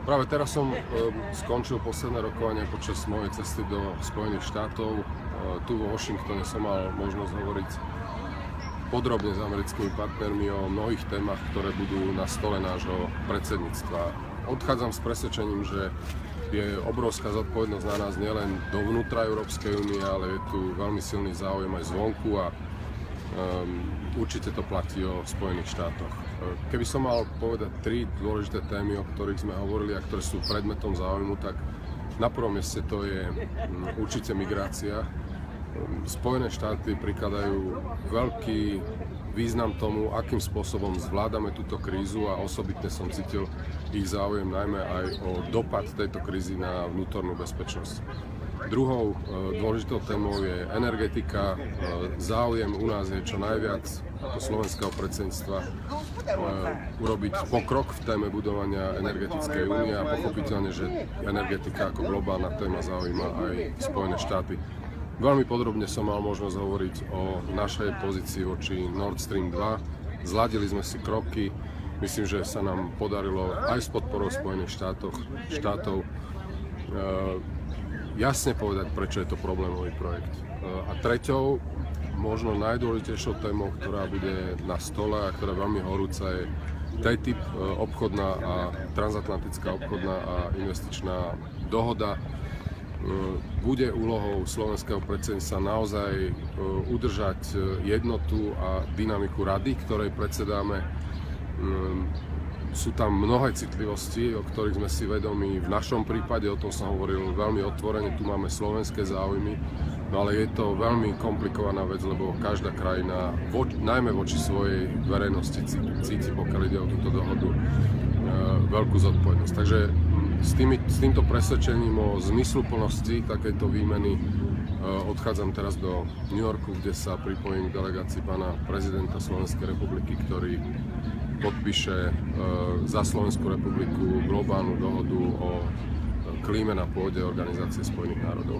Práve teraz som skončil posledné rokovania počas mojej cesty do Spojených štátov. Tu vo Washingtone som mal možnosť hovoriť podrobne s americkými partnermi o mnohých témach, ktoré budú na stole nášho predsedníctva. Odchádzam s presvedčením, že je obrovská zodpovednosť na nás nielen dovnútra Európskej únie, ale je tu veľmi silný záujem aj zvonku a určite to platí o Spojených štátoch. Keby som mal povedať tri dôležité témy, o ktorých sme hovorili a ktoré sú predmetom záujmu, tak na prvom mieste to je určite migrácia. Spojené štáty prikladajú veľký význam tomu, akým spôsobom zvládame túto krízu a osobitne som cítil ich záujem najmä aj o dopad tejto krízy na vnútornú bezpečnosť. Druhou dôležitou témou je energetika. Záujem u nás je čo najviac ako slovenského predsedníctva urobiť pokrok v téme budovania energetickej únie a pochopiteľne, že energetika ako globálna téma zaujíma aj Spojené štáty. Veľmi podrobne som mal možnosť hovoriť o našej pozícii voči Nord Stream 2. Zladili sme si kroky. Myslím, že sa nám podarilo aj s podporou Spojených štátov jasne povedať, prečo je to problémový projekt. A treťou, možno najdôležitejšou témou, ktorá bude na stole a ktorá je veľmi horúca, je TTIP, obchodná a transatlantická obchodná a investičná dohoda. Bude úlohou slovenského predsedníctva naozaj udržať jednotu a dynamiku rady, ktorej predsedáme. Sú tam mnohé citlivosti, o ktorých sme si vedomi. V našom prípade, o tom som hovoril veľmi otvorene, tu máme slovenské záujmy, no ale je to veľmi komplikovaná vec, lebo každá krajina, najmä voči svojej verejnosti, cíti, pokiaľ ide o túto dohodu, veľkú zodpovednosť. Takže s týmto presvedčením o zmysluplnosti takejto výmeny odchádzam teraz do New Yorku, kde sa pripojím k delegácii pána prezidenta Slovenskej republiky, ktorý podpíše za Slovenskú republiku globálnu dohodu o klíme na pôde Organizácie spojených národov.